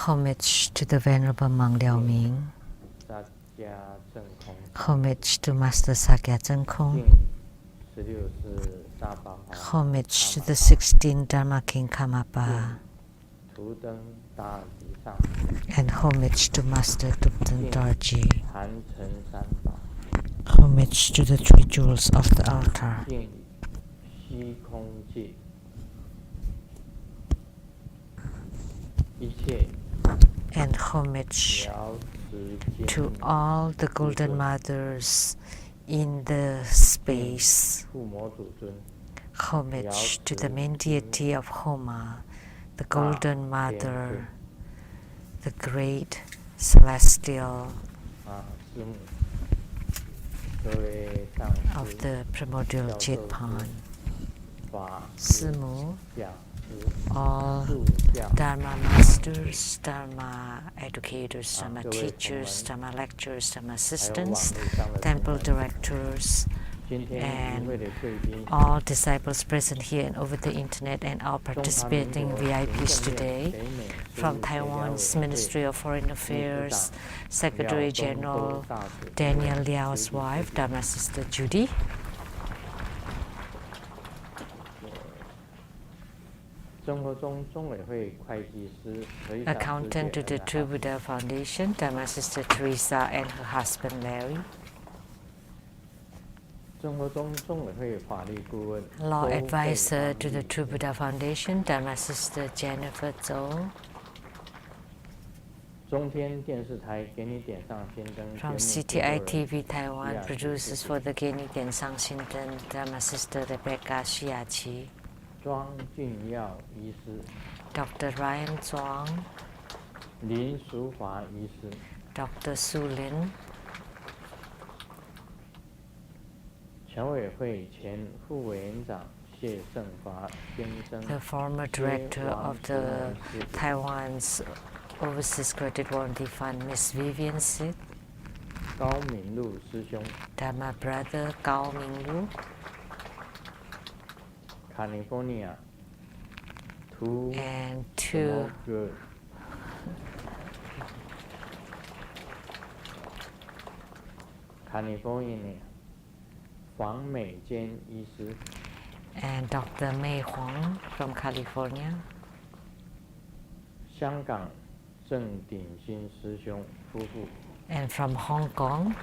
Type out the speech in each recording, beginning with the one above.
Homage to the Venerable Monk Liao Ming. Homage to Master Sakya Zhengkong. Homage to the 16th Dharma King Karmapa. And homage to Master Thupten Dorji. Homage to the three jewels of the altar. And homage to all the Golden Mothers in the space. Homage to the main deity of Homa, the Golden Mother, the great celestial of the primordial Jetpan, Simu, all Dharma masters, Dharma educators, Dharma teachers, Dharma lecturers, Dharma assistants, temple directors, and all disciples present here and over the internet, and all participating VIPs today, from Taiwan's Ministry of Foreign Affairs, Secretary General Daniel Liao's wife, Dharma Sister Judy, accountant to the True Buddha Foundation, Dharma Sister Teresa and her husband Larry, law advisor to the True Buddha Foundation, Dharma Sister Jennifer Zhou, from CTI TV Taiwan, producers for the Geni Diansang Xinten, Dharma Sister Rebecca Shiachi, Dr. Ryan Zhuang, Dr. Su Lin, the former director of the Taiwan's Overseas Credit Warranty Fund, Miss Vivian Sid, Dharma brother Gao Minglu, California, and two California, Huang Meijian 医师 and Dr. Mei Huang from California, 香港郑鼎新师兄夫妇 and from Hong Kong,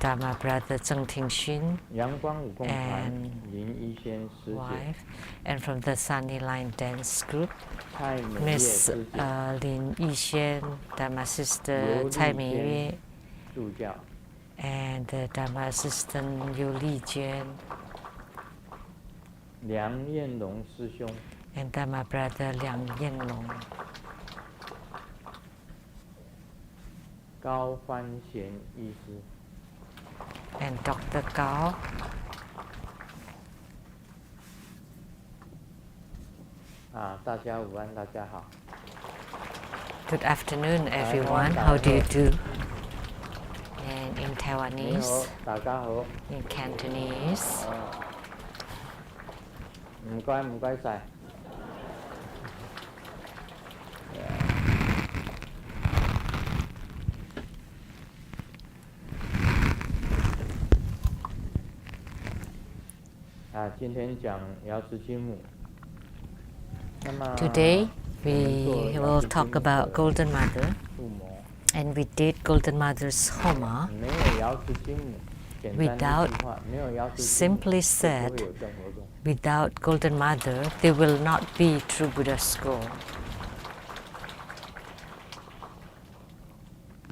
Dharma brother Zheng Tingxun 阳光武功团 and 林一仙师姐 wife, and from the Sunny Line Dance Group, 蔡美月 Miss 师姐 Lin Yixuan, Dharma Sister Cai Meiyue, 助教 and the Dharma assistant Yu Li Jian, 梁彦龙师兄 and Dharma brother Liang Yanlong, 高欢贤医师 and Dr. Gao, 大家午安，大家好。 Good afternoon, everyone. How do you do? And in Taiwanese, 大家好。 in Cantonese, 唔該晒。今天讲瑶池金母。 Today we will talk about Golden Mother, and we did Golden Mother's Homa. 没有瑶池金母，简单的一句话，没有瑶池金母， Simply 就 said, 不会有正活动。 without Golden Mother, there will not be True Buddha School.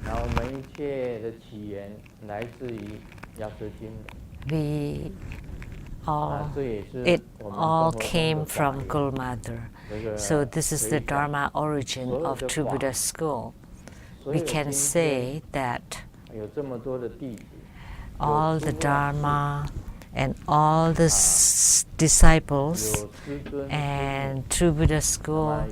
那我们一切的起源来自于瑶池金母。 We all, 这也是 it 我们 all 生活中的 came 法 from 源 Gul Mother. 这个 So this is the 所以讲 Dharma origin of True Buddha School. 所 We 有 can 今 say that 有这么多的弟子， all the 有诸 Dharma and all the disciples and True Buddha School,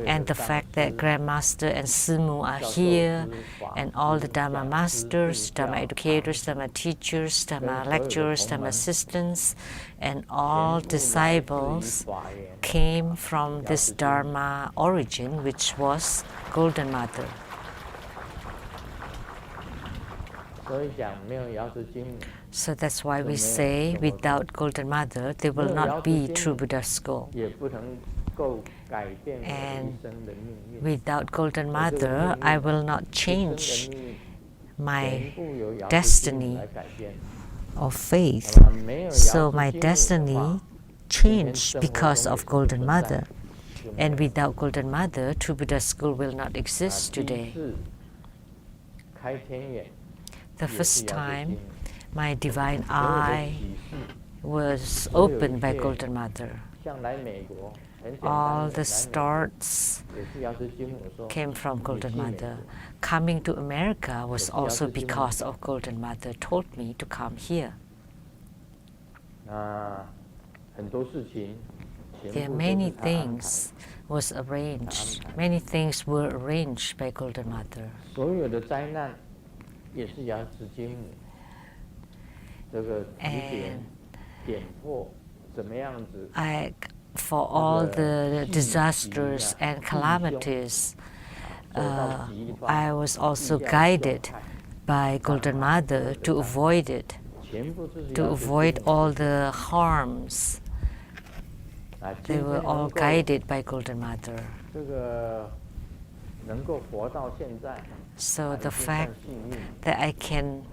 and the fact that Grandmaster and Simu are here, and all the Dharma masters, Dharma educators, Dharma teachers, Dharma lecturers, Dharma assistants, and all disciples came from this Dharma origin, which was Golden Mother. So that's why we say, without Golden Mother, there will not be True Buddha School. And without Golden Mother, I will not change my destiny of faith. So my destiny changed because of Golden Mother. And without Golden Mother, True Buddha School will not exist today. The first time my divine eye was opened by Golden Mother. All the starts came from Golden Mother. Coming to America was also because of Golden Mother told me to come here. There are many things was arranged. Many things were arranged by Golden Mother. And for all the disasters and calamities, I was also guided by Golden Mother to avoid it, to avoid all the harms. They were all guided by Golden Mother. So the fact that I can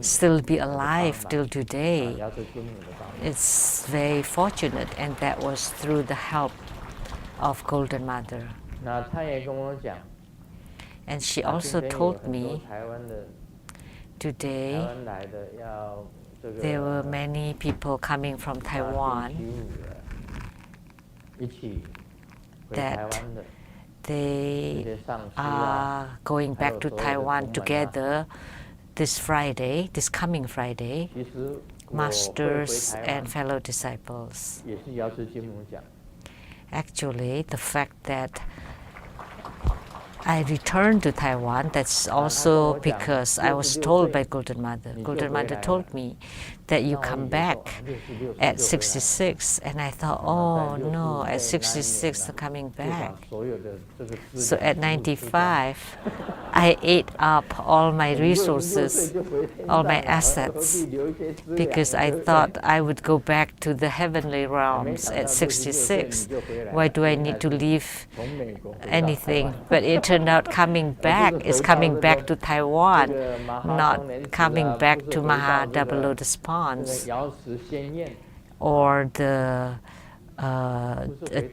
still be alive till today, it's very fortunate, and that was through the help of Golden Mother. And she also told me today there were many people coming from Taiwan that they are going back to Taiwan together this Friday, this coming Friday, masters and fellow disciples. Actually, the fact that I returned to Taiwan, that's also because I was told by Golden Mother. Golden Mother told me that you come back at 66, and I thought, oh no, at 66 I'm coming back. So at 95, I ate up all my resources, all my assets, because I thought I would go back to the heavenly realms at 66. Why do I need to leave anything? But it turned out coming back is coming back to Taiwan, not coming back to Maha Double Lotus Ponds or the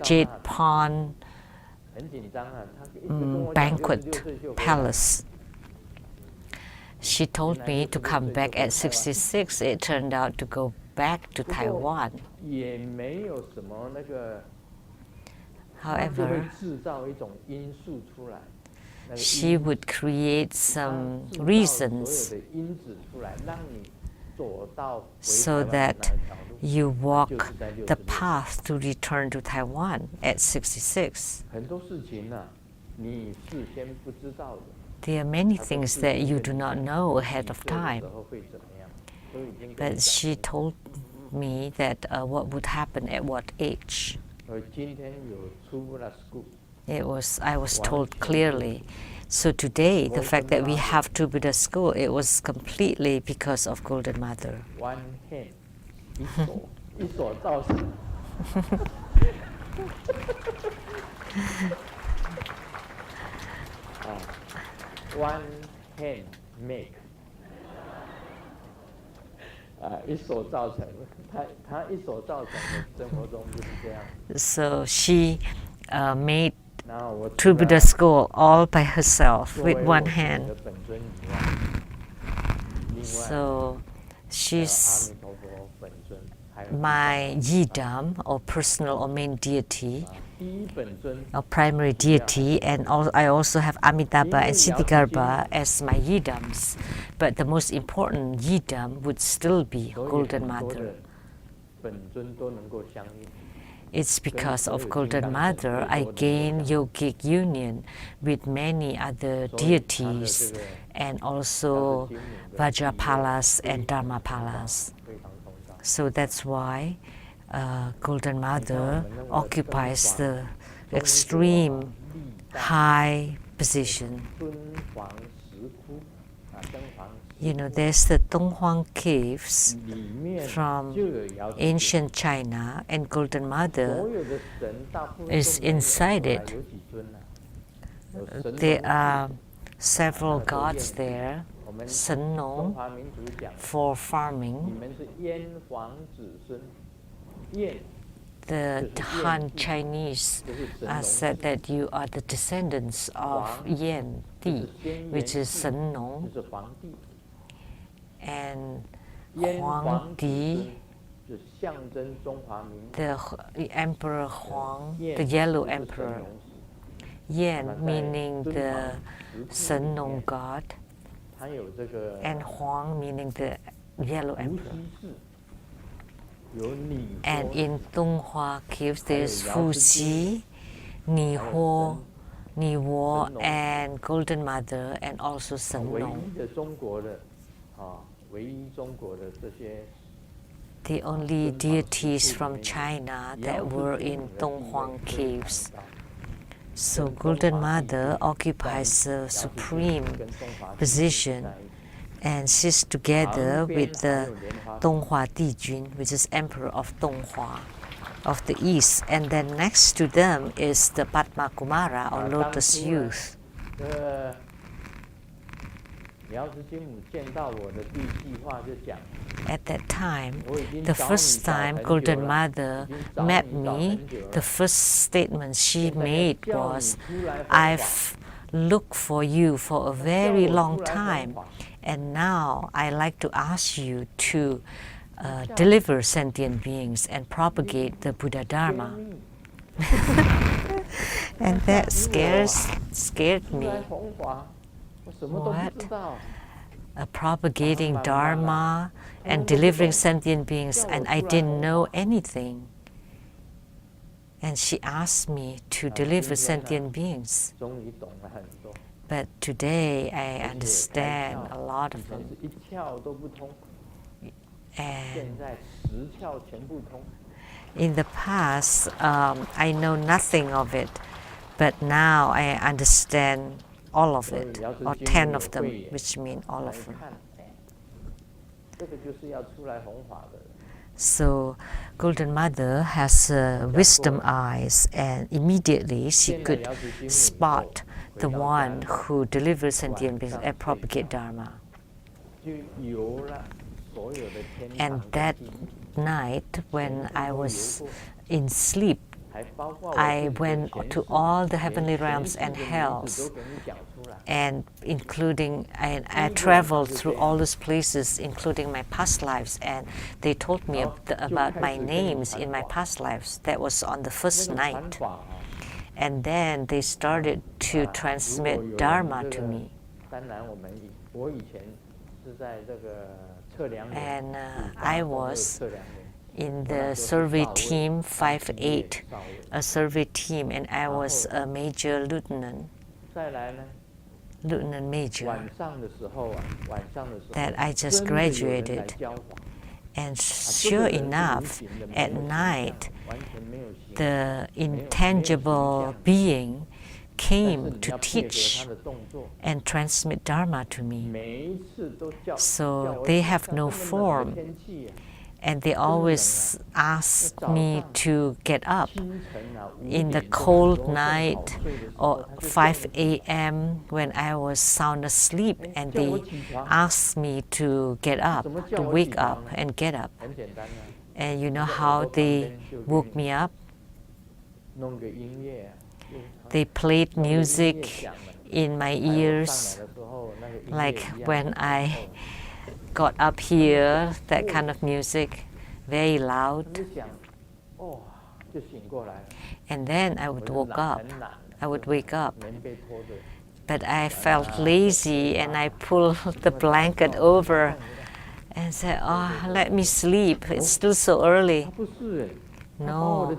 Jade Pond banquet palace. She told me to come back at 66. It turned out to go back to Taiwan. However, she would create some reasons so that you walk the path to return to Taiwan at 66. There are many things that you do not know ahead of time. But she told me that what would happen at what age. I was told clearly. So today, the fact that we have True Buddha School, it was completely because of Golden Mother. One hand, one hand make. 一手造成，他一手造成的生活中就是这样。So she made True Buddha School all by herself with one hand. So she's my Yidam, or personal or main deity, or primary deity, and I also have Amitabha and Siddhigarbha as my yidams. But the most important yidam would still be Golden Mother. It's because of Golden Mother I gain yogic union with many other deities and also Vajrapalas and Dharmapalas. So that's why Golden Mother occupies the extreme high position. You know, there's the Donghuang caves from ancient China, and Golden Mother is inside it. There are several gods there, Sen Nong for farming. The Han Chinese said that you are the descendants of Yan Di, which is Sen Nong, and Huang Di, the Emperor Huang, the Yellow Emperor. Yan meaning the Sen Nong god, and Huang meaning the Yellow Emperor. And in Donghua caves there's Fu Xi, Ni Ho, Ni Wo, and Golden Mother, and also Sen Nong. The only deities from China that were in Donghuang caves. So Golden Mother occupies a supreme position and sits together with the Donghua Dijun, which is Emperor of Donghua of the East. And then next to them is the Padma Kumara, or Lotus Youth. At that time, the first time Golden Mother met me, the first statement she made was, "I've looked for you for a very long time, and now I like to ask you to deliver sentient beings and propagate the Buddha Dharma." And that scared me. What? Propagating Dharma and delivering sentient beings, and I didn't know anything. And she asked me to deliver sentient beings. But today I understand a lot of them. And in the past, I know nothing of it, but now I understand all of it, or 10 of them, which mean all of them. So Golden Mother has wisdom eyes, and immediately she could spot the one who delivers sentient beings and propagate Dharma. And that night, when I was in sleep, I went to all the heavenly realms and hells, and I traveled through all those places, including my past lives, and they told me about my names in my past lives. That was on the first night. And then they started to transmit Dharma to me. And I was in the survey team 5-8, a survey team, and I was a major lieutenant major, that I just graduated. And sure enough, at night, the intangible being came to teach and transmit Dharma to me. So they have no form, and they always ask me to get up in the cold night or 5 a.m. when I was sound asleep, and they asked me to get up, to wake up and get up. And you know how they woke me up? They played music in my ears, like when I got up here, that kind of music, very loud. And then I would wake up. But I felt lazy and I pulled the blanket over and said, oh, let me sleep. It's still so early. No.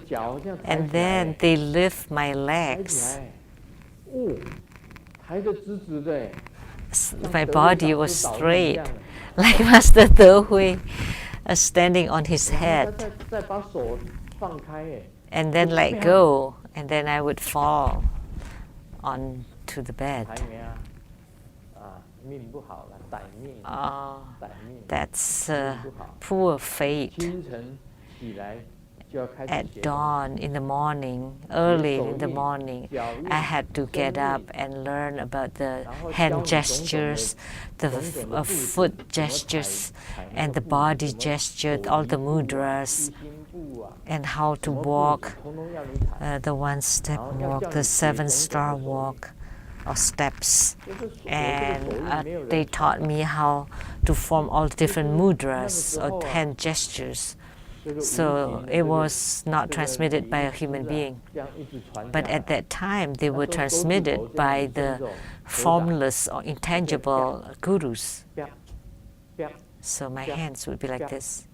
And then they lift my legs. My body was straight, like Master Dehui standing on his head. And then let go, and then I would fall onto the bed. Oh, that's poor fate. At dawn in the morning, early in the morning, I had to get up and learn about the hand gestures, the foot gestures, and the body gesture, all the mudras, and how to walk, the one-step walk, the seven-star walk, or steps. And they taught me how to form all different mudras or hand gestures. So it was not transmitted by a human being. But at that time, they were transmitted by the formless or intangible gurus. So my hands would be like this.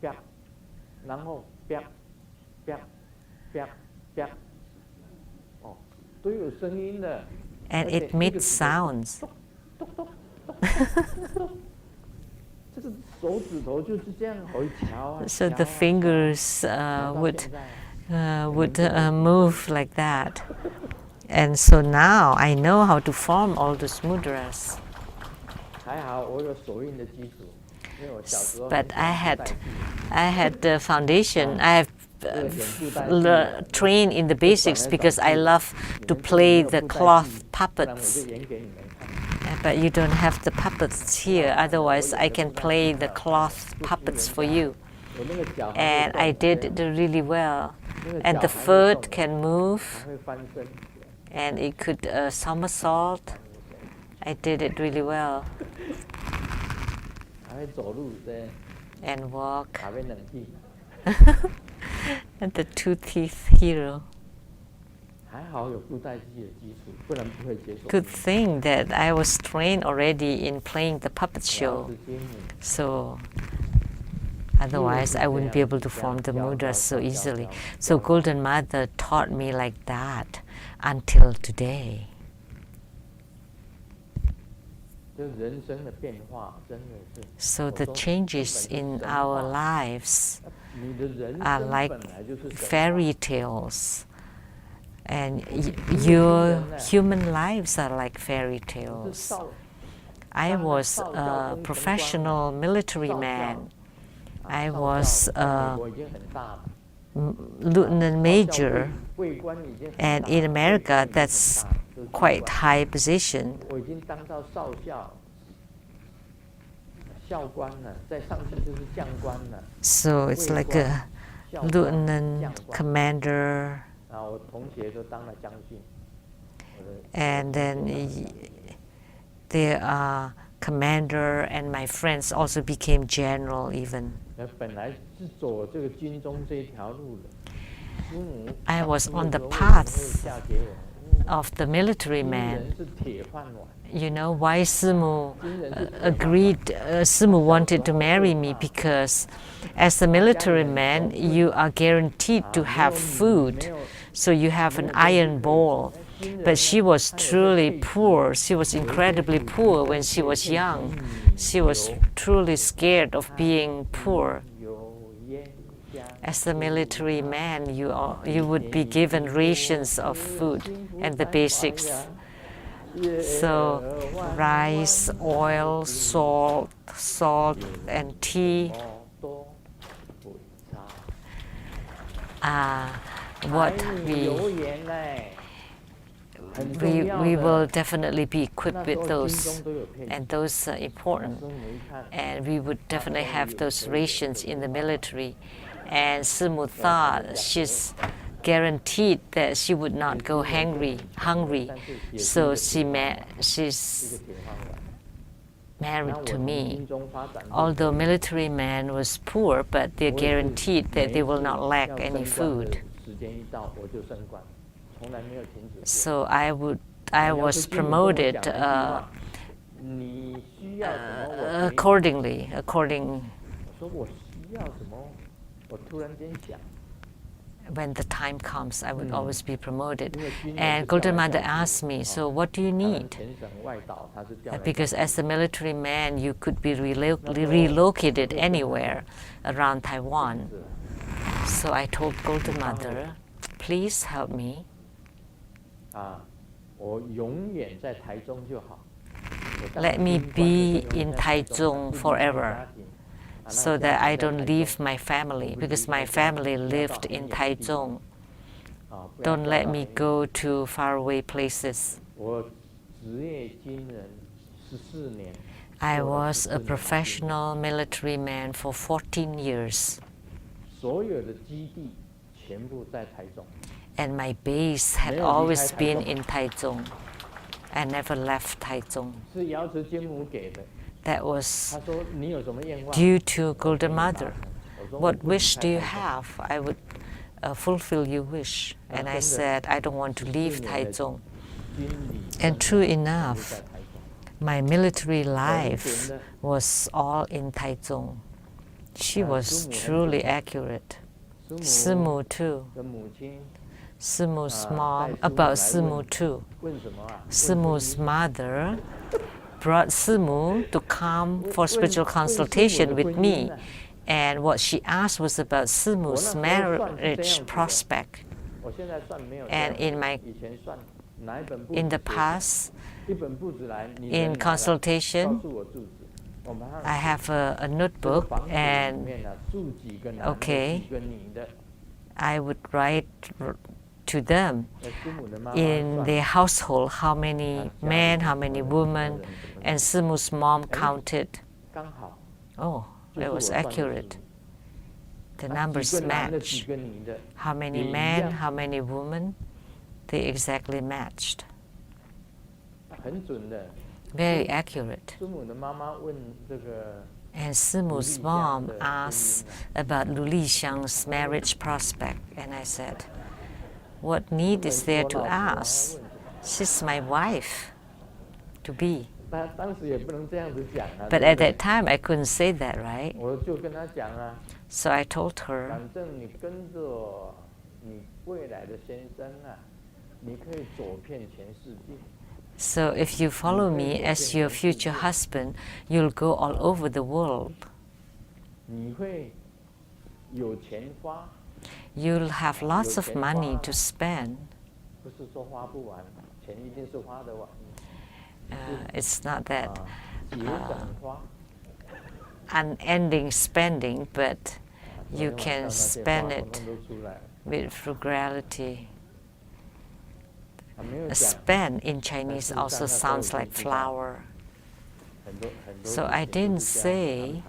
And it made sounds. So the fingers would move like that. And so now I know how to form all those mudras. But I had the foundation. I have trained in the basics because I love to play the cloth puppets. But you don't have the puppets here, otherwise I can play the cloth puppets for you. And I did it really well. And the foot can move, and it could somersault. I did it really well. And walk. And the two-teeth hero. Good thing that I was trained already in playing the puppet show. So otherwise I wouldn't be able to form the mudras so easily. So Golden Mother taught me like that until today. So the changes in our lives are like fairy tales. And your human lives are like fairy tales. I was a professional military man. I was a lieutenant major, and in America that's quite high position. So it's like a lieutenant commander. And then there are commander, and my friends also became general even. I was on the path of the military man. You know why Simu agreed, Simu wanted to marry me, because as a military man you are guaranteed to have food. So you have an iron bowl. But she was truly poor. She was incredibly poor when she was young. She was truly scared of being poor. As a military man, you would be given rations of food and the basics. So rice, oil, salt, and tea are what we will definitely be equipped with those, and those are important. And we would definitely have those rations in the military. And Simu thought she's guaranteed that she would not go hungry. So she's married to me. Although military man was poor, but they're guaranteed that they will not lack any food. 时间一到我就升官，从来没有停止过。 So I was promoted 你需要什么？ according. 我说我需要什么？我突然间想。 When the time comes, I would always be promoted. And Golden Mother asked me, so what do you need? Because as a military man, you could be relocated anywhere around Taiwan. So I told Golden Mother, please help me. Let me be in Taichung forever, so that I don't leave my family, because my family lived in Taichung. Don't let me go to faraway places. I was a professional military man for 14 years. And my base had always been in Taichung. I never left Taichung. That was due to Golden Mother. What wish do you have? I would fulfill your wish. And I said, I don't want to leave Taichung. And true enough, my military life was all in Taichung. She was truly accurate. Simu too. Simu's mom, about Simu too. Simu's mother brought Simu to come for spiritual consultation with me. And what she asked was about Simu's marriage prospect. And in the past, in consultation, I have a notebook, and I would write to them in their household how many men, how many women, and Simu's mom counted. Oh, it was accurate. The numbers matched. How many men, how many women, they exactly matched. Very accurate. And Simu's mom asked about Lu Lixiang's marriage prospect, and I said, what need is there to ask? She's my wife to be. But at that time, I couldn't say that, right? So I told her, so if you follow me as your future husband, you'll go all over the world. You'll have lots of money to spend. It's not that unending spending, but you can spend it with frugality. Spend in Chinese also sounds like flower. So I didn't say,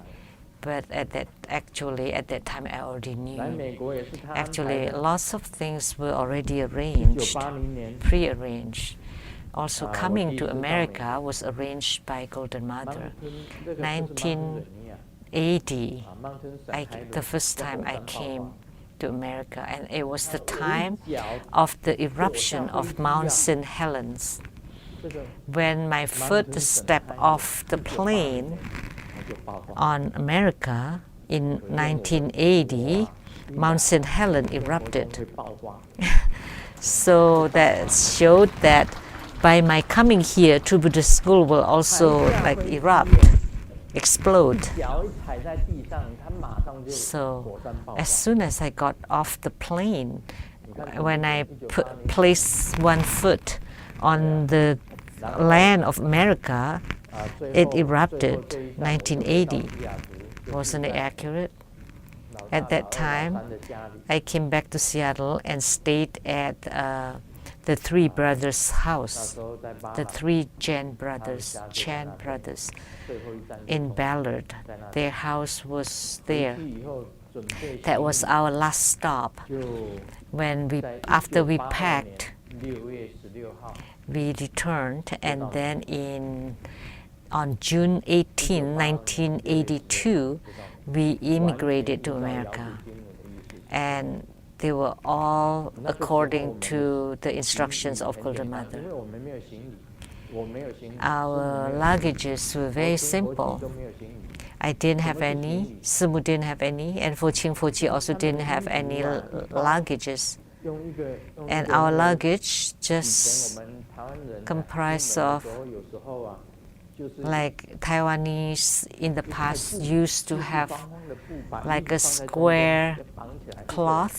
but at that time I already knew. Actually, lots of things were already arranged, pre-arranged. Also, coming to America was arranged by Golden Mother. 1980, the first time I came to America, and it was the time of the eruption of Mount St. Helens. When my foot stepped off the plane on America in 1980, Mount St. Helens erupted. So that showed that by my coming here, True Buddhist School will also erupt, explode. So as soon as I got off the plane, when I placed one foot on the land of America, it erupted. 1980. Wasn't it accurate? At that time, I came back to Seattle and stayed at the three brothers' house, the three Chan brothers in Ballard. Their house was there. That was our last stop. After we packed, we returned, and then on June 18, 1982, we immigrated to America. And they were all according to the instructions of Golden Mother. Our luggages were very simple. I didn't have any, Simu didn't have any, and Fochi also didn't have any luggages. And our luggage just comprised of, like Taiwanese in the past used to have like a square cloth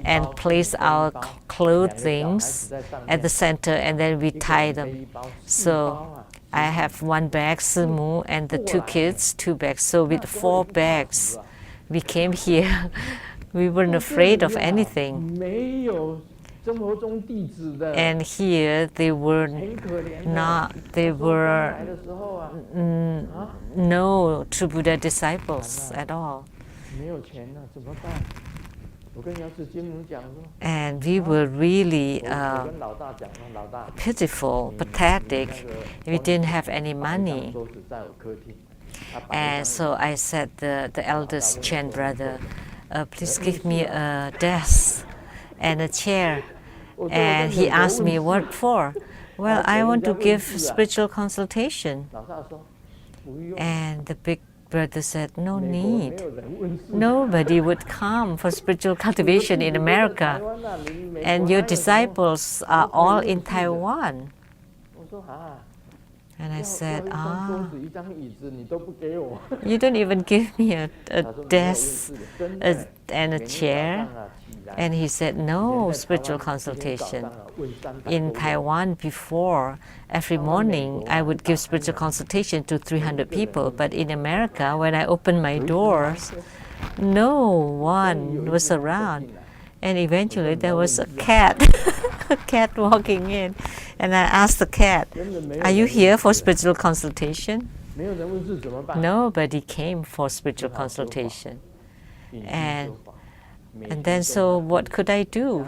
and place our clothing at the center, and then we tie them. So I have one bag, Simu, and the two kids, 2 bags. So with 4 bags, we came here. We weren't afraid of anything. And here they were no true Buddha disciples at all. And we were really pitiful, pathetic. We didn't have any money. And so I said, the eldest Chen brother, please give me a desk and a chair. And he asked me, what for? Well, I want to give spiritual consultation. And the big brother said, no need. Nobody would come for spiritual cultivation in America. And your disciples are all in Taiwan. And I said, you don't even give me a desk and a chair. And he said, no spiritual consultation. In Taiwan before, every morning I would give spiritual consultation to 300 people. But in America, when I opened my doors, no one was around. And eventually there was a cat, a cat walking in. And I asked the cat, are you here for spiritual consultation? Nobody came for spiritual consultation. And then so what could I do?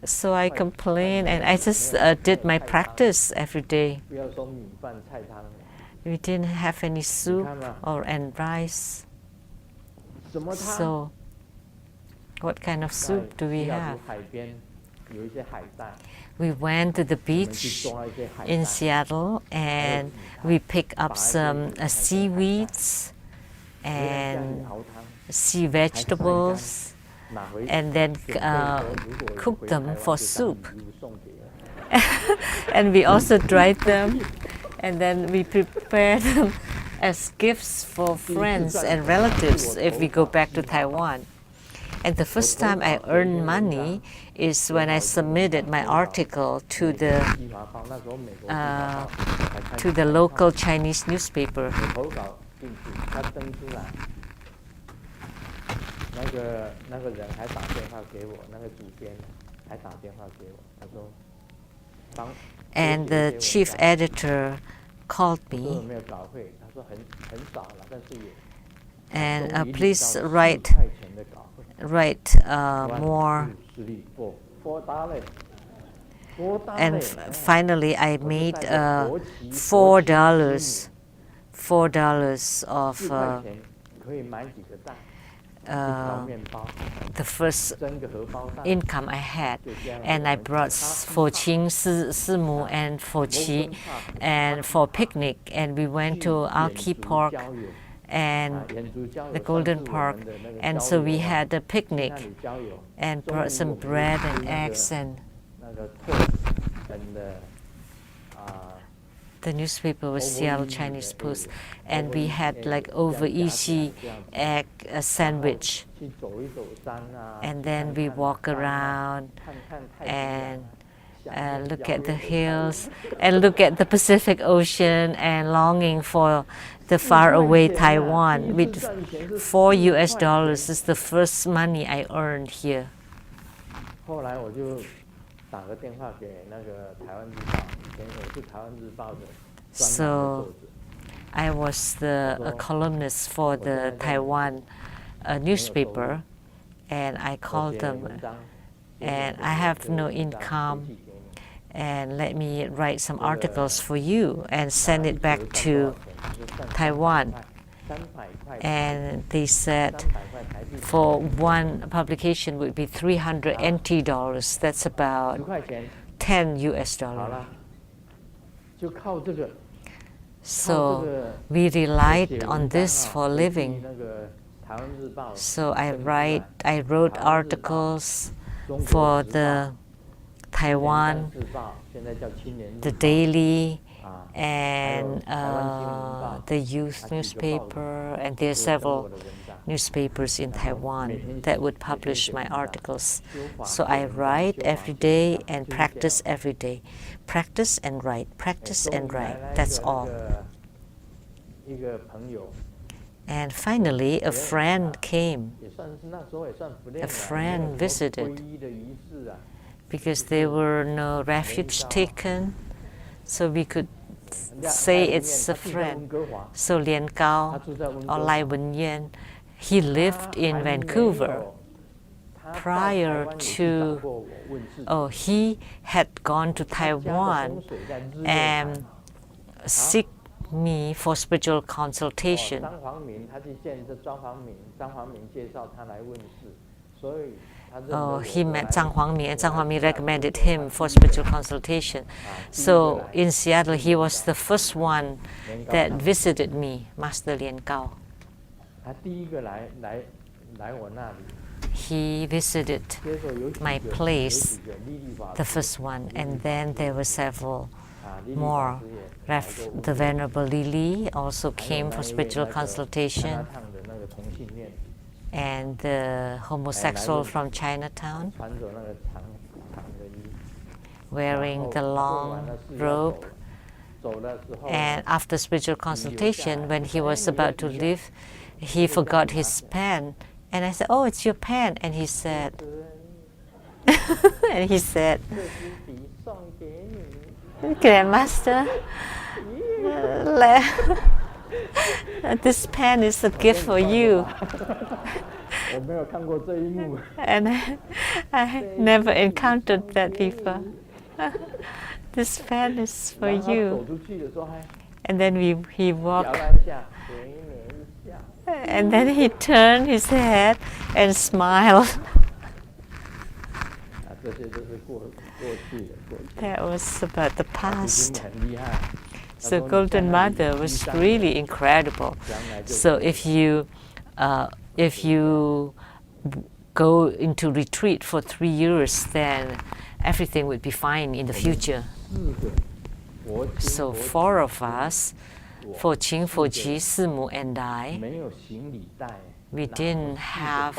So I complained, and I just did my practice every day. We didn't have any soup and rice. So what kind of soup do we have? We went to the beach in Seattle and we picked up some seaweeds and sea vegetables and then cooked them for soup. And we also dried them and then we prepared them as gifts for friends and relatives if we go back to Taiwan. And the first time I earned money is when I submitted my article to the local Chinese newspaper. And the chief editor called me and please write more. And finally I made $4 of the first income I had, and I brought Foqing, Simu, and Foqi, and for picnic, and we went to Alki Park and the Golden Park, and so we had a picnic and brought some bread and eggs and the newspaper was Seattle Chinese Post, and we had like over easy egg sandwich, and then we walk around and look at the hills and look at the Pacific Ocean and longing for the faraway Taiwan. With $4 is the first money I earned here. So I was a columnist for the Taiwan newspaper, and I called them, and I have no income, and let me write some articles for you and send it back to Taiwan. and they said for one publication would be 300 NT dollars. That's about 10 US dollars. So we relied on this for living. So I wrote articles for the Taiwan, the Daily, and the youth newspaper, and there are several newspapers in Taiwan that would publish my articles. So I write every day and practice every day. Practice and write, practice and write, that's all. And finally, a friend came. A friend visited because there were no refuge taken, so we could say it's a friend. So Lian Gao or Lai Wenyuan, he lived in Vancouver prior to, he had gone to Taiwan and seek me for spiritual consultation. He met Zhang Huangmi, and Zhang Huangmi recommended him for spiritual consultation. So in Seattle, he was the first one that visited me, Master Lian Gao. He visited my place, the first one, and then there were several more. The Venerable Lili also came for spiritual consultation, and the homosexual from Chinatown, wearing the long robe. And after spiritual consultation, when he was about to leave, he forgot his pen. And I said, "Oh, it's your pen." And he said, "Grandmaster, this pen is a gift for you." And I never encountered that before. This pen is for you. And then he walked. And then he turned his head and smiled. That was about the past. So Golden Mother was really incredible. So if you go into retreat for 3 years, then everything would be fine in the future. So 4 of us, For Qing, For Qi, Simu, and I, we didn't have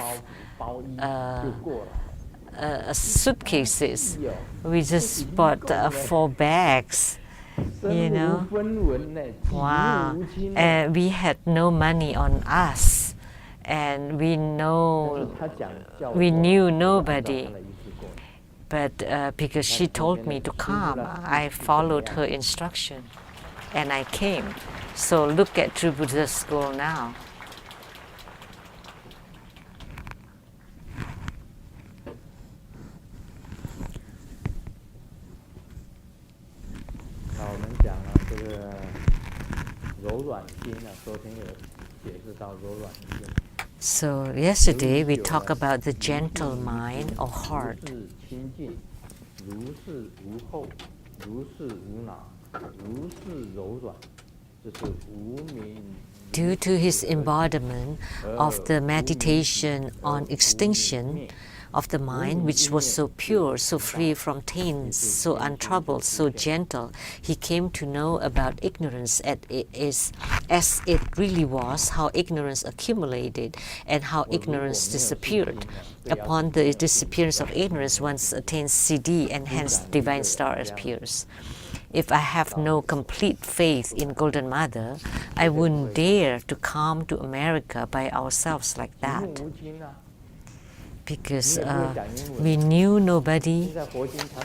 suitcases. We just bought 4 bags, you know. Wow. And we had no money on us, and we knew nobody. But because she told me to come, I followed her instruction, and I came. So look at True Buddha School now. So yesterday we talked about the gentle mind or heart. Due to his embodiment of the meditation on extinction of the mind, which was so pure, so free from taints, so untroubled, so gentle, he came to know about ignorance as it really was, how ignorance accumulated and how ignorance disappeared. Upon the disappearance of ignorance, one attains Siddhi, and hence divine star appears. If I have no complete faith in Golden Mother, I wouldn't dare to come to America by ourselves like that. Because we knew nobody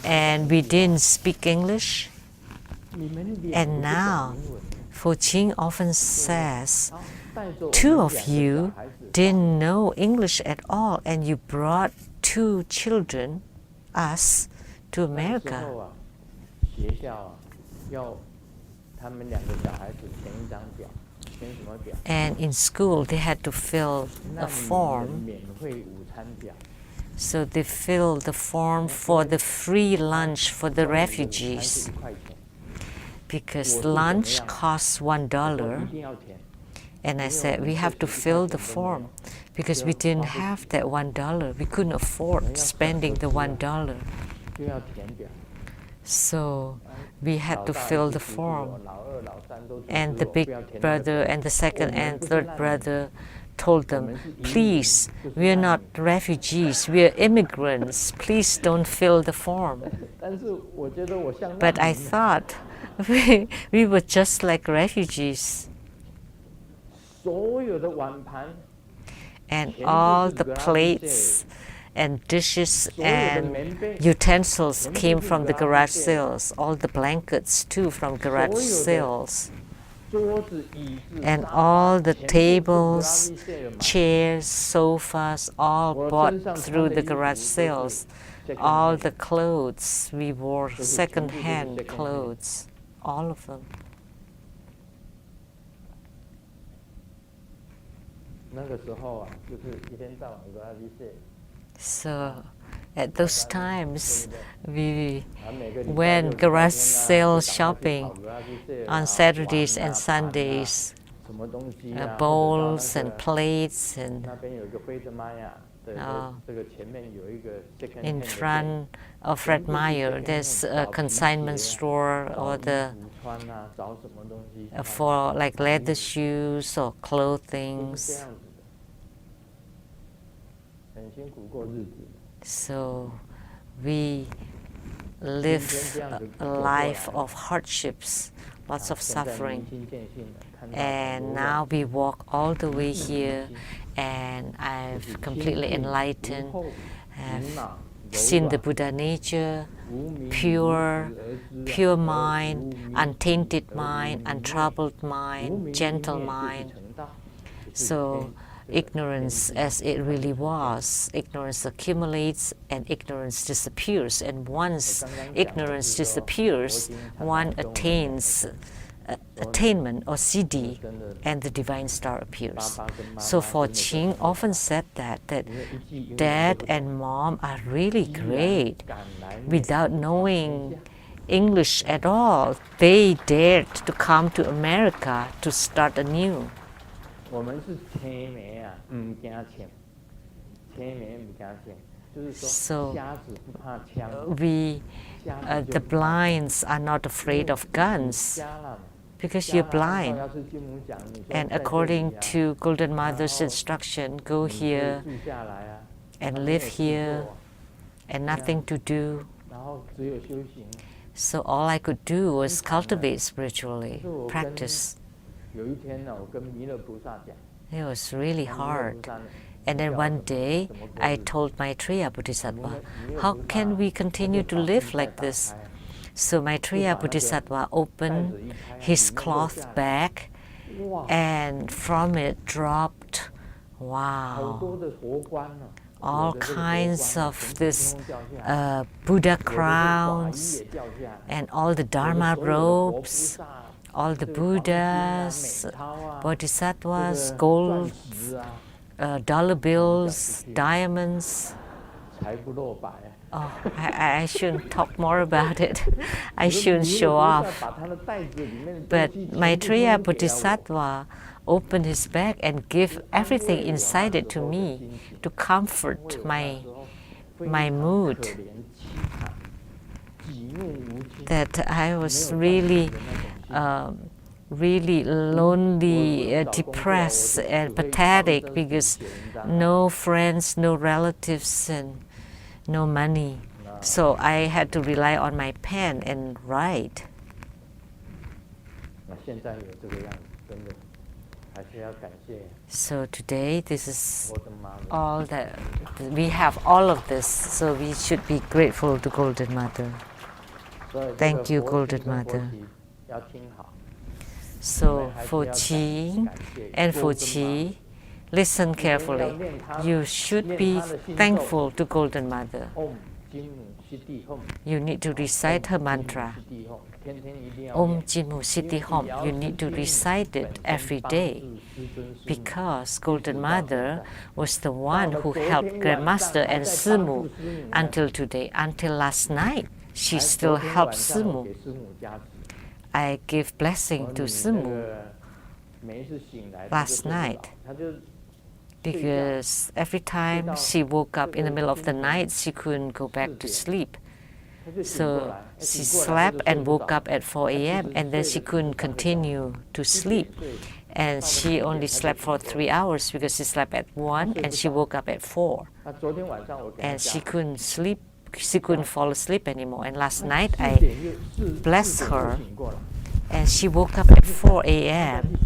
and we didn't speak English. And now, For Qing often says, 2 of you didn't know English at all, and you brought 2 children, us, to America. And in school, they had to fill a form. So they filled the form for the free lunch for the refugees, because lunch costs $1. And I said, we have to fill the form, because we didn't have that $1. We couldn't afford spending the $1. So we had to fill the form. And the big brother and the second and third brother told them, please, we are not refugees, we are immigrants, please don't fill the form. But I thought we were just like refugees. And all the plates and dishes and utensils came from the garage sales, all the blankets too from garage sales. And all the tables, chairs, sofas, all bought through the garage sales. All the clothes, we wore second-hand clothes, all of them. So at those times, we went garage sale shopping on Saturdays and Sundays, bowls and plates, and in front of Fred Meyer, there's a consignment store or for like leather shoes or clothing. So we live a life of hardships, lots of suffering. And now we walk all the way here, and I've completely enlightened. I've seen the Buddha nature, pure mind, untainted mind, untroubled mind, gentle mind. So ignorance as it really was. Ignorance accumulates and ignorance disappears. And once ignorance disappears, one attains attainment or siddhi, and the divine star appears. So for Qing often said that dad and mom are really great. Without knowing English at all, they dared to come to America to start anew. So the blinds are not afraid of guns because you're blind. And according to Golden Mother's instruction, go here and live here and nothing to do. So all I could do was cultivate spiritually, practice. It was really hard. And then one day, I told Maitreya Bodhisattva, how can we continue to live like this? So Maitreya Bodhisattva opened his cloth bag, and from it dropped, all kinds of this Buddha crowns and all the Dharma robes, all the Buddhas, Bodhisattvas, gold, dollar bills, diamonds. Oh, I shouldn't talk more about it. I shouldn't show off. But Maitreya Bodhisattva opened his bag and gave everything inside it to me to comfort my mood. That I was really lonely, depressed and pathetic because no friends, no relatives, and no money. So I had to rely on my pen and write. So today, this is all that we have, all of this. So we should be grateful to Golden Mother. Thank you, Golden Mother. So for Qi and for Qi, listen carefully. You should be thankful to Golden Mother. You need to recite her mantra. Om Jinmu Siddhi Hom. You need to recite it every day, because Golden Mother was the one who helped Grandmaster and Simu until today. Until last night, she still helps Simu. I give blessing to Simu last night, because every time she woke up in the middle of the night, she couldn't go back to sleep. So she slept and woke up at 4 a.m. and then she couldn't continue to sleep. And she only slept for 3 hours, because she slept at 1 and she woke up at 4. And she couldn't sleep, she couldn't fall asleep anymore. And last night I blessed her and she woke up at 4 a.m.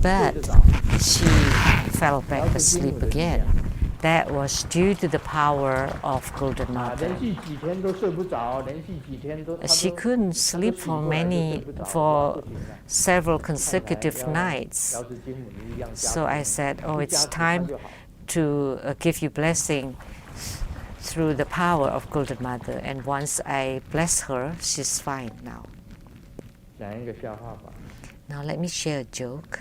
but she fell back asleep again. That was due to the power of Golden Mother. She couldn't sleep for several consecutive nights. So I said, oh, it's time to give you blessing through the power of Golden Mother. And once I bless her, she's fine now. Now let me share a joke.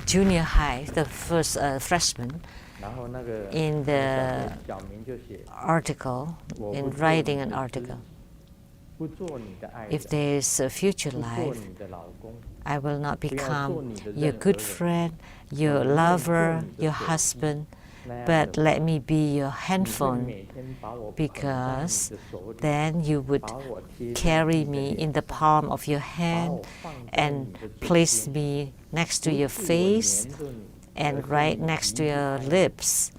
Junior high, the first freshman, in the article, in writing an article, if there is a future life, I will not become your good friend, your lover, your husband, but let me be your handphone, because then you would carry me in the palm of your hand and place me next to your face and right next to your lips.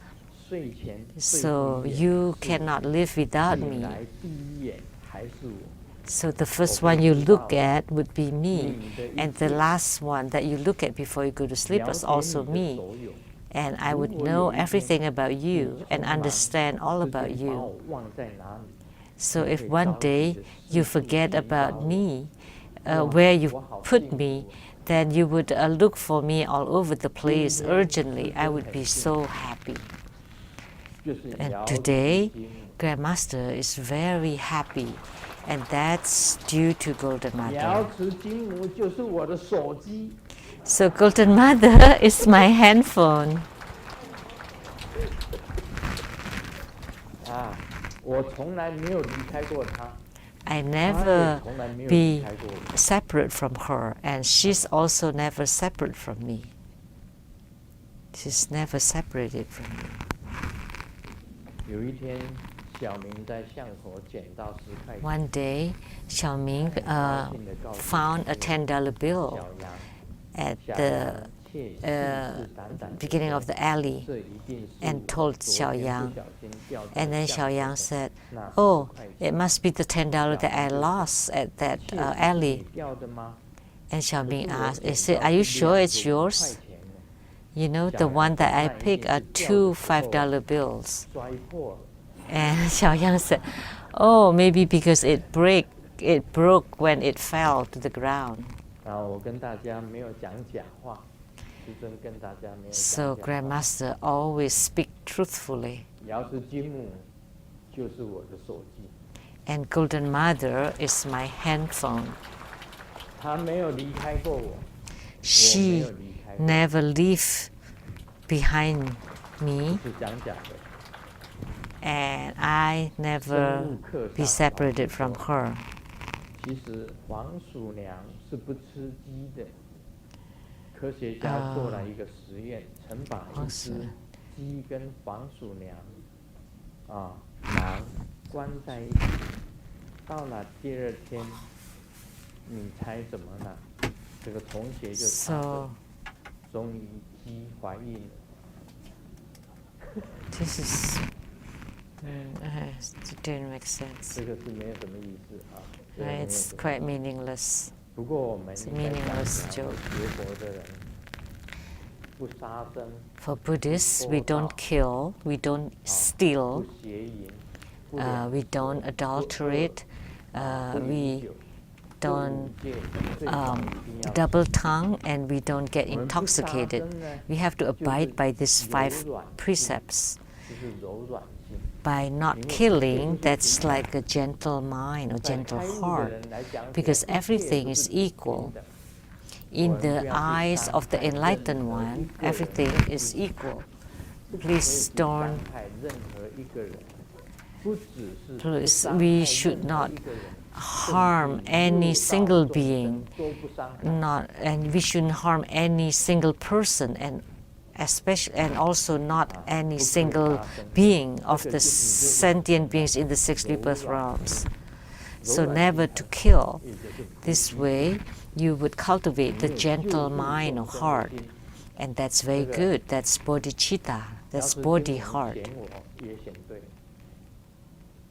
So you cannot live without me. So the first one you look at would be me, and the last one that you look at before you go to sleep is also me. And I would know everything about you and understand all about you. So if one day you forget about me, where you put me, then you would look for me all over the place urgently. I would be so happy. And today, Grandmaster is very happy, and that's due to Golden Mother. So Golden Mother is my handphone. I never be separate from her, and she's also never separate from me. She's never separated from me. One day, Xiaoming found a $10 bill at the beginning of the alley and told Xiaoyang. And then Xiaoyang said, oh, it must be the $10 that I lost at that alley. And Xiaoming asked, are you sure it's yours? You know, the one that I picked are 2 $5 bills. And Xiaoyang said, oh, maybe because it broke when it fell to the ground. So Grandmaster always speaks truthfully. And Golden Mother is my handphone. She never leaves behind me, and I never be separated from her. So this is it didn't make sense. It's quite meaningless. It's a meaningless joke. For Buddhists, we don't kill, we don't steal, we don't adulterate, we don't double tongue and we don't get intoxicated. We have to abide by these 5 precepts. By not killing, that's like a gentle mind or gentle heart, because everything is equal. In the eyes of the enlightened one, everything is equal. Please don't. Please, we should not harm any single being, and we shouldn't harm any single person, and especially and also not any single being of the sentient beings in the 6 rebirth realms. So never to kill. This way, you would cultivate the gentle mind or heart, and that's very good. That's bodhicitta. That's bodhi heart.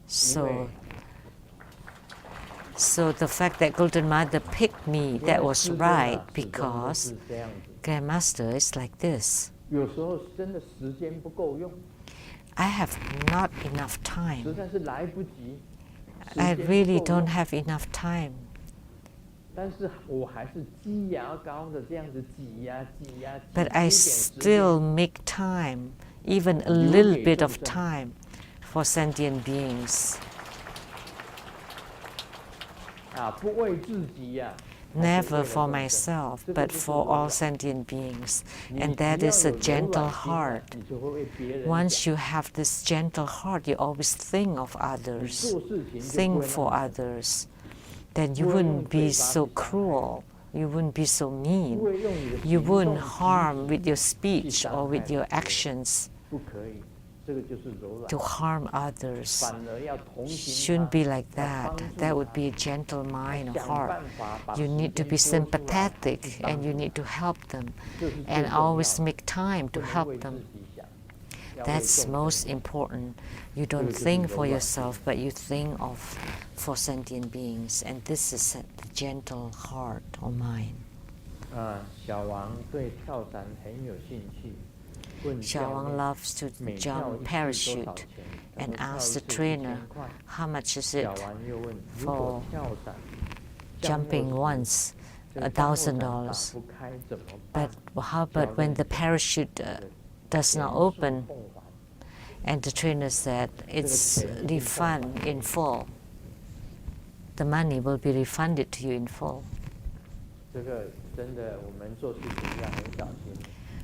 So the fact that Golden Mother picked me, that was right, because Grandmaster is like this. I have not enough time. I really don't have enough time. But I still make time, even a little bit of time, for sentient beings. Never for myself, but for all sentient beings. And that is a gentle heart. Once you have this gentle heart, you always think of others, think for others. Then you wouldn't be so cruel. You wouldn't be so mean. You wouldn't harm with your speech or with your actions to harm others. Shouldn't be like that. That would be a gentle mind or heart. You need to be sympathetic and you need to help them and always make time to help them. That's most important. You don't think for yourself, but you think for sentient beings, and this is the gentle heart or mind. Xiao Wang loves to jump parachute and asked the trainer, how much is it for jumping once? $1,000. But how about when the parachute does not open? And the trainer said, it's refund in full. The money will be refunded to you in full.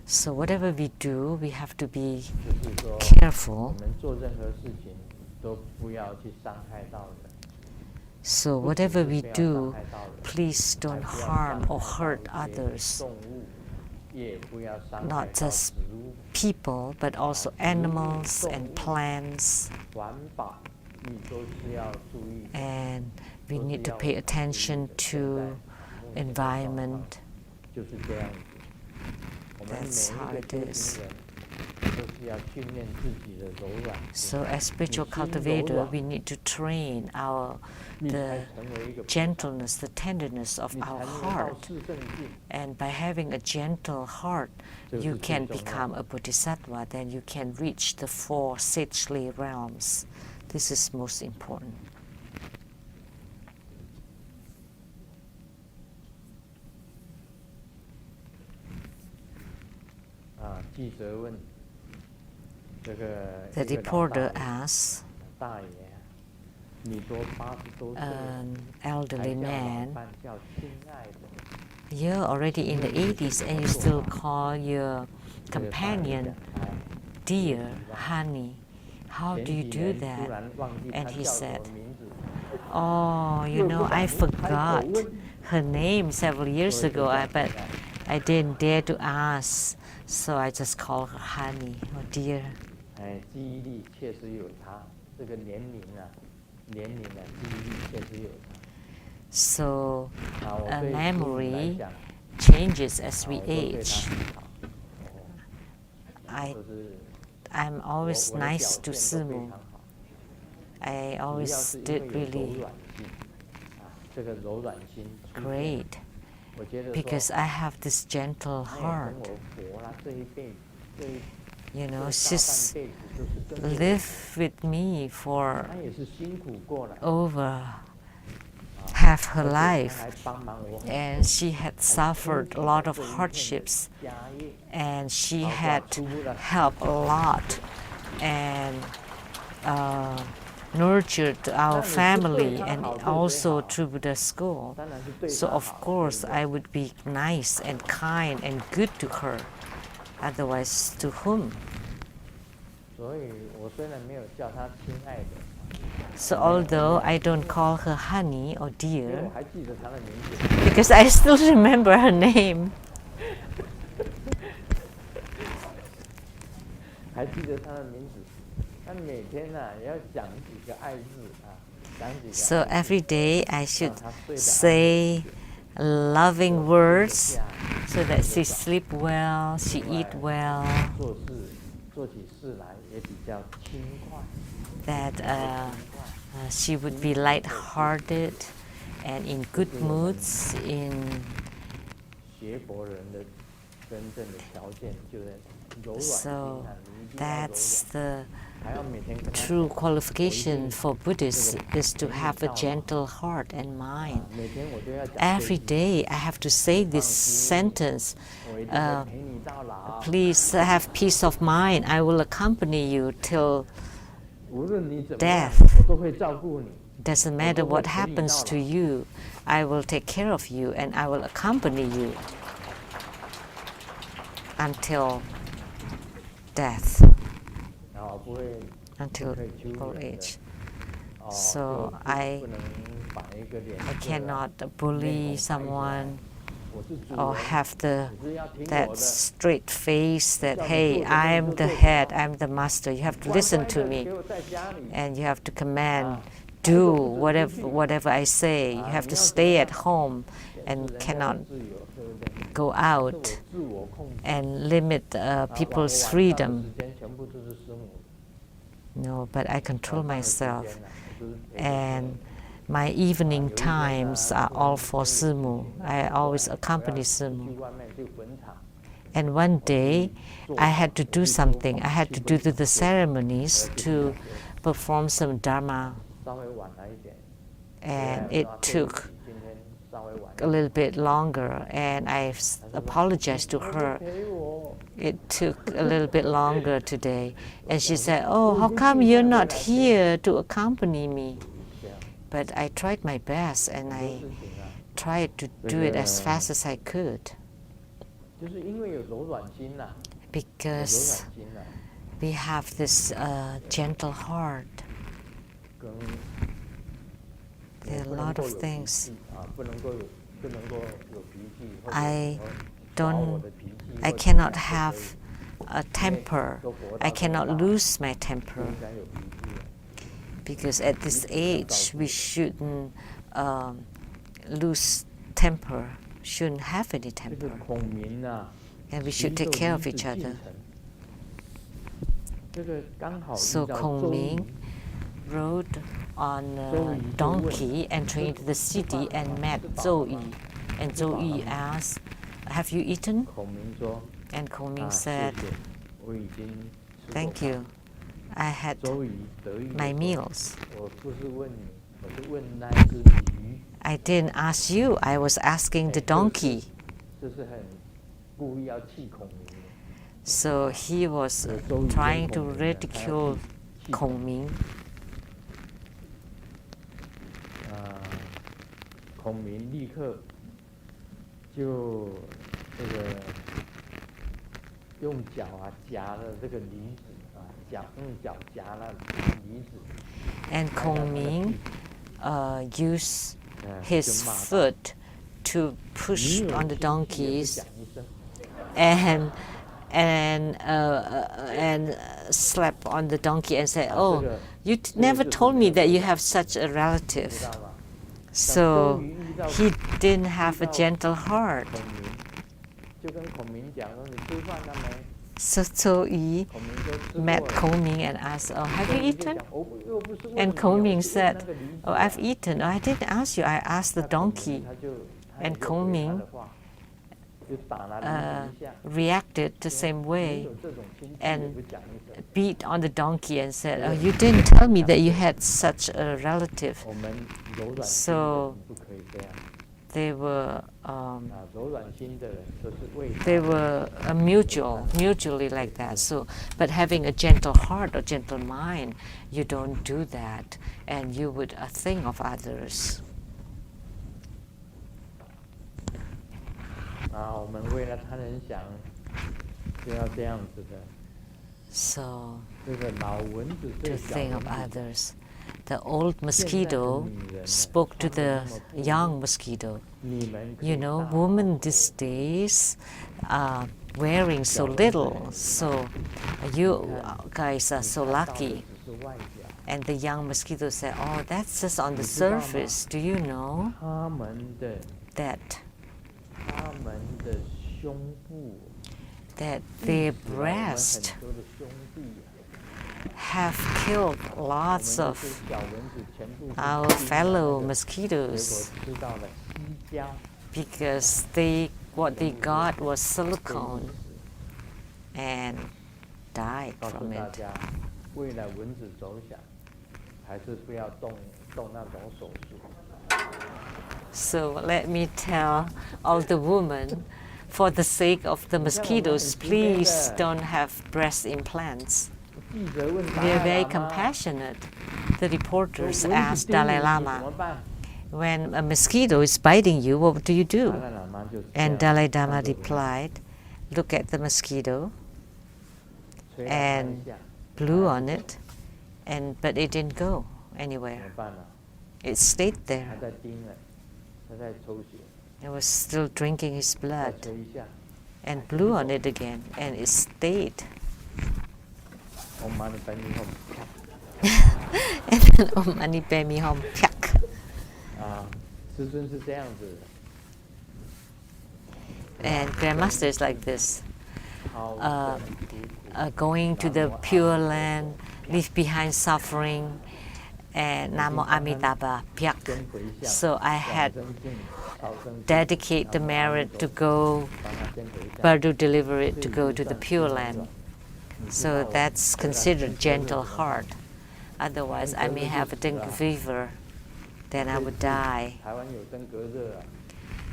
So whatever we do, we have to be careful. So whatever we do, please don't harm or hurt others. Not just people, but also animals and plants. And we need to pay attention to environment. That's how it is. So as spiritual cultivator, we need to train the gentleness, the tenderness of our heart. And by having a gentle heart, you can become a bodhisattva, then you can reach the 4 sagely realms. This is most important. The reporter asks, an elderly man, you're already in the 80s and you still call your companion dear, honey. How do you do that? And he said, oh, I forgot her name several years ago, but I didn't dare to ask, so I just call her honey or dear. So memory changes as we age. I'm always nice to Simu. I always did really great because I have this gentle heart. She's lived with me for over have her life, and she had suffered a lot of hardships, and she had helped a lot and nurtured our family and also through the school. So of course I would be nice and kind and good to her. Otherwise, to whom? So although I don't call her honey or dear, because I still remember her name. So every day I should say loving words so that she sleep well, she eat well, that she would be light-hearted and in good moods. So that's the true qualification for Buddhists, is to have a gentle heart and mind. Every day I have to say this sentence, please have peace of mind, I will accompany you till death. Doesn't matter what happens to you, I will take care of you and I will accompany you until death, until old age. So I cannot bully someone or have that straight face that, hey, I'm the head, I'm the master, you have to listen to me and you have to command, do whatever I say, you have to stay at home and cannot go out and limit people's freedom. No, but I control myself, and my evening times are all for Simu. I always accompany Simu. And one day I had to do something. I had to do the ceremonies to perform some Dharma, and it took a little bit longer, and I apologized to her. It took a little bit longer today. And she said, oh, how come you're not here to accompany me? But I tried my best, and I tried to do it as fast as I could. Because we have this gentle heart. There are a lot of things. I cannot have a temper. I cannot lose my temper. Because at this age, we shouldn't lose temper, shouldn't have any temper. And we should take care of each other. So Kongming rode on a donkey entering into the city and met Zhou Yu. And Zhou Yu asked, have you eaten? And Kongming said, thank you, I had my meals. I didn't ask you, I was asking the donkey. So he was trying to ridicule Kongming. And Kongming used his foot to push on the donkeys and slap on the donkey and say, oh, you never told me that you have such a relative. So he didn't have a gentle heart. So Zhou Yu met Kongming and asked, oh, have you eaten? And Kongming said, oh, I've eaten. Oh, I didn't ask you, I asked the donkey. And Kongming reacted the same way 有这种亲戚也 and 不讲一声。 beat on the donkey and said, "Oh, you didn't tell me that you had such a relative." 我们柔软心的 So 人不可以这样。 they were 柔软心的人都是为 they were mutually like that. So, but having a gentle heart or gentle mind, you don't do that, and you would think of others. 我们为了他人想，就要这样子的。 So 这个老蚊子 to 对小 think 蚊 of 子 others. The old mosquito spoke to the young mosquito. 你们可 You 以 know, 大 women these days are wearing so little, so you guys are so 看到的 lucky. 只是外表， And the young mosquito said, "Oh, that's just on the 你知道吗？ surface. Do you know 他们的 that 胸部， their 我们 breast 很多的兄弟啊， have killed 我们 lots 这 of 些小蚊子全部是 our 叮的 fellow 那个 mosquitoes 结果吃到了硒胶， because what they got was silicone and died 告诉 from 大 it." 家，为了蚊子着想，还是不要动那种手术。 So let me tell all the women, for the sake of the mosquitoes, please don't have breast implants. 记者问达 We are 赖 very 喇嘛 compassionate. The reporters 蚊子 asked 叮你 Dalai 怎 Lama, 么办？ when a mosquito is biting you, what do you 达 do? 赖喇嘛就是这 And 样 Dalai 看 Lama 着蚊子 replied, "Look at the mosquito," 吹了它一 and 下， blew on it, but it didn't go 怎 anywhere. 么办呢？ It stayed 他 there. 在叮了，他在抽血， It was still drinking his 再 blood, 吹一下， and blew on it again, and it stayed. 我妈的把你后 And then Om Mani Padme Hum, pyak. 师尊是这样子的。 And Grandmaster is like this. 好 Uh, 苦苦 Going to the Pure Land, leave behind suffering, and Namo Amitabha, pyak. 先回向， So I 往 had 生净，朝生净 dedicate the merit to go, 帮他先回向。 Bardu deliver it to go to the Pure Land. So that's considered gentle heart. Otherwise, I may have a dengue fever, then I would die. 台湾有登革热啊，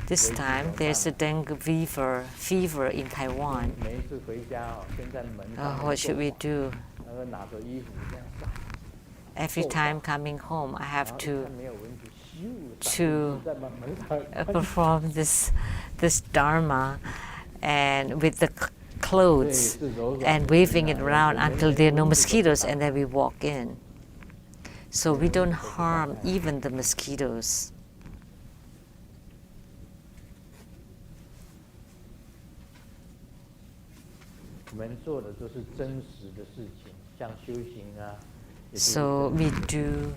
This time there's a dengue fever in Taiwan. 每一次回家先在门上 What should we do? 然后拿着衣服这样撒， Every time coming home, I 然 have 后一 to 看没有蚊子，咻， to 在门上 perform this Dharma, and with the clothes and waving it around until there are no mosquitoes, and then we walk in. So we don't harm even the mosquitoes. 我们做的都是真实的事情，像修行啊。也就是 So 真 we 实的 do,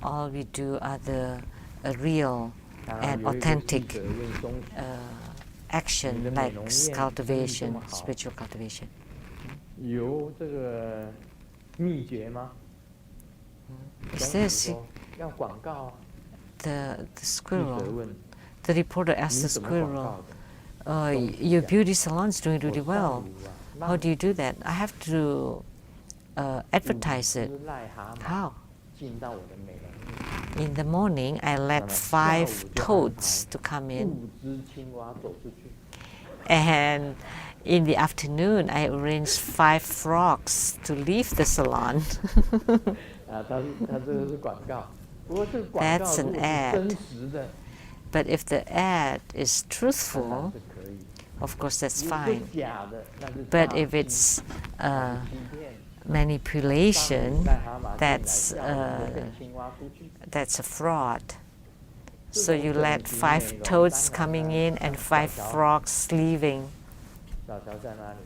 all we do are the real 当 and 然有一个记 authentic 者问松 action, like cultivation, spiritual cultivation. 有这个秘诀吗？ Is 讲 this 说要广告啊。 the 记者 squirrel? 问 The reporter 你 asked the 怎么广 squirrel, 告的？ "Your beauty salon's doing really 我上 well. 午啊， How do you do that?" "I have to advertise it." 5只癞蛤蟆 "How?" 进到我的美容院， "In the morning, I let 5 toads to come in, 5只青蛙走出去， and in the afternoon, I arranged 5 frogs to leave the salon." 他这个是广告，不过这个广告 That's 如 an 果是 ad. 真实的， But if the ad is 当然 truthful, 是可以。 of course that's 如果 fine. 是假的，那是 But 诈 if 欺 it's 那是欺骗。 manipulation, 癞蛤蟆进来 that's 叫5个青蛙出去。 that's a fraud. So you let 5 toads coming in and 5 frogs leaving. 小乔在哪里？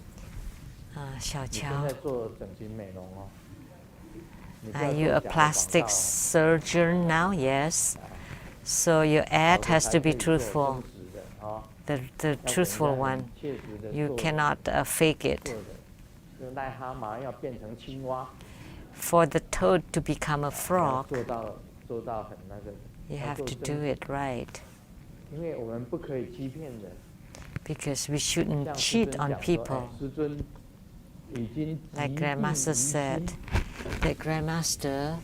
Xiao 你现 Qiao, 在做整形美容哦。你不要 are 做 you a 假的广 plastic 告哦 surgeon now? Yes. So your ad 好的 has 才 to 可 be 以做 truthful, 真实的哦 the 要给人 truthful 家 one. 很切实地 You 做 cannot fake it. 做的。这个癞蛤蟆要变成青蛙， For the toad to become a 要 frog, 做到很那个。 you 要 have 做 to 真 do 实 it right. 因为我们不可以欺骗人， because we shouldn't cheat on people. Like Grandmaster said, the Grandmaster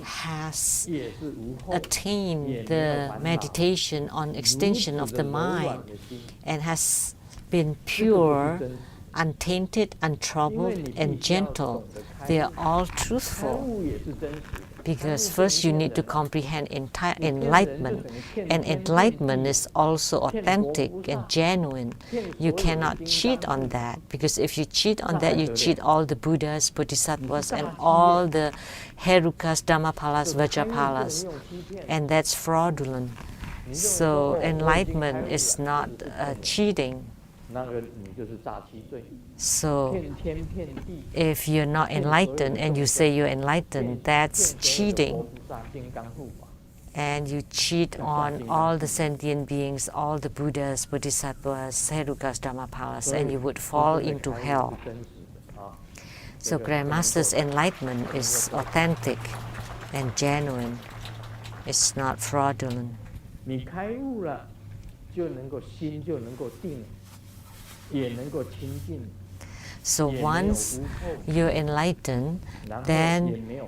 has attained the meditation on extension of the mind and has been pure, untainted, untroubled, and gentle. They are all truthful. Because first you need to comprehend enlightenment, and enlightenment is also authentic and genuine. You cannot cheat on that, because if you cheat on that, you cheat all the Buddhas, Bodhisattvas, and all the Herukas, Dhammapalas, Vajrapalas, and that's fraudulent. So enlightenment is not cheating. So if you're not enlightened and you say you're enlightened, that's cheating. And you cheat on all the sentient beings, all the Buddhas, Bodhisattvas, Herukas, Dhammapalas, and you would fall into hell. So Grandmaster's enlightenment is authentic and genuine. It's not fraudulent. So once you're enlightened, then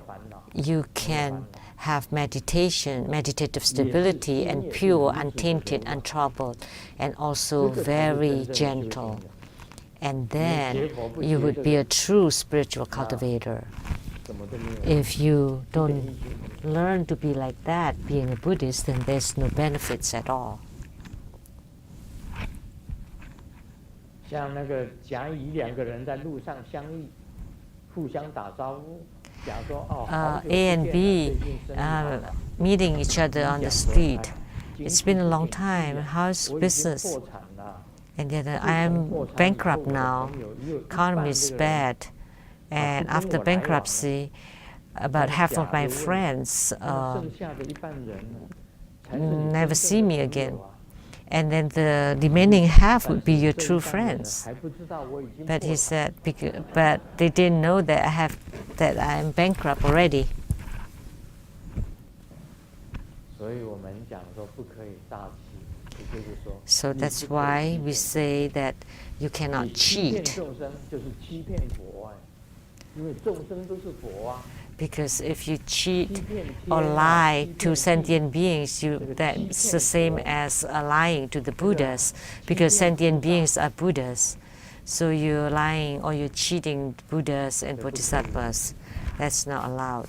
you can have meditative stability, and pure, untainted, untroubled, and also very gentle. And then you would be a true spiritual cultivator. If you don't learn to be like that, being a Buddhist, then there's no benefits at all. A and B meeting each other on the street. It's been a long time. How's business? And then I'm bankrupt now. Economy is bad. And after bankruptcy, about half of my friends never see me again. And then the remaining half would be your true friends. But he said, but they didn't know that I'm bankrupt already. So that's why we say that you cannot cheat. Because if you cheat or lie to sentient beings, that's the same as lying to the Buddhas, because sentient beings are Buddhas. So you're lying or you're cheating Buddhas and Bodhisattvas. That's not allowed.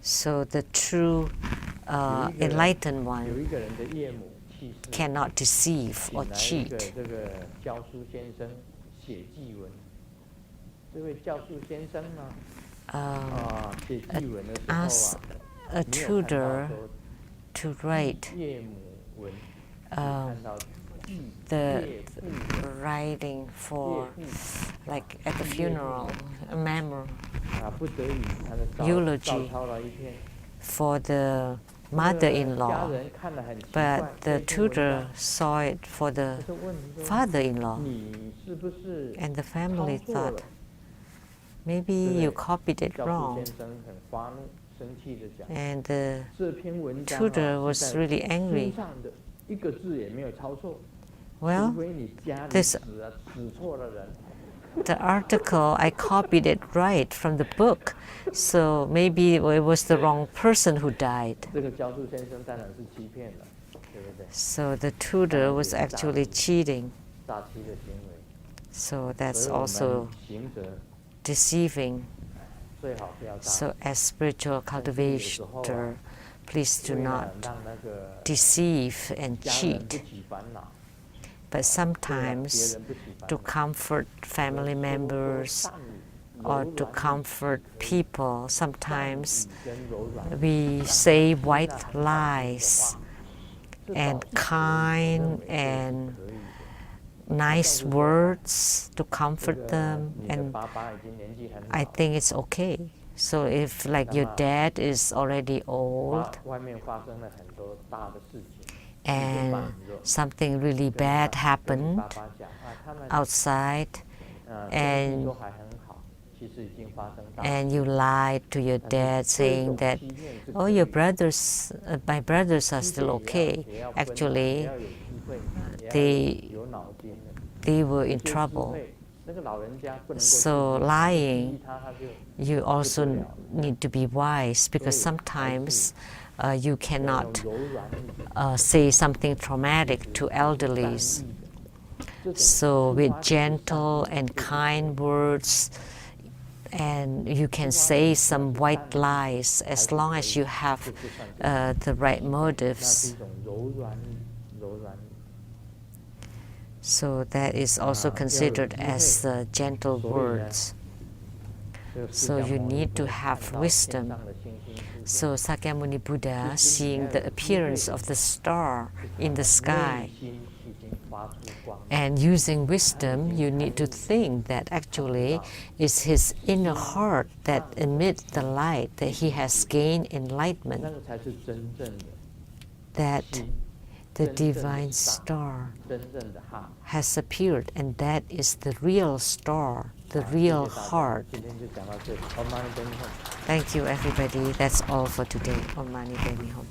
So the true enlightened one cannot deceive or cheat. Ask a tutor to write the writing for, like at the funeral, a eulogy for the mother-in-law, but the tutor saw it for the father-in-law, and the family thought, maybe you copied it wrong. And the tutor was really angry. Well, the article, I copied it right from the book, so maybe it was the wrong person who died. So the tutor was actually cheating. So that's also deceiving. So as spiritual cultivator, please do not deceive and cheat. But sometimes, to comfort family members or to comfort people, sometimes we say white lies and kind and nice words to comfort them, and I think it's okay. So if like your dad is already old and something really bad happened outside and and you lied to your dad saying that, oh, your brothers, my brothers are still okay. Actually, they were in trouble. So lying, you also need to be wise, because sometimes you cannot say something traumatic to elderlies. So with gentle and kind words, and you can say some white lies as long as you have the right motives. So that is also considered as gentle words. So you need to have wisdom. So Sakyamuni Buddha, seeing the appearance of the star in the sky, and using wisdom, you need to think that actually it's his inner heart that emits the light, that he has gained enlightenment, that the divine star has appeared, and that is the real star, the real heart. Thank you, everybody. That's all for today. Om Mani Padme Hum.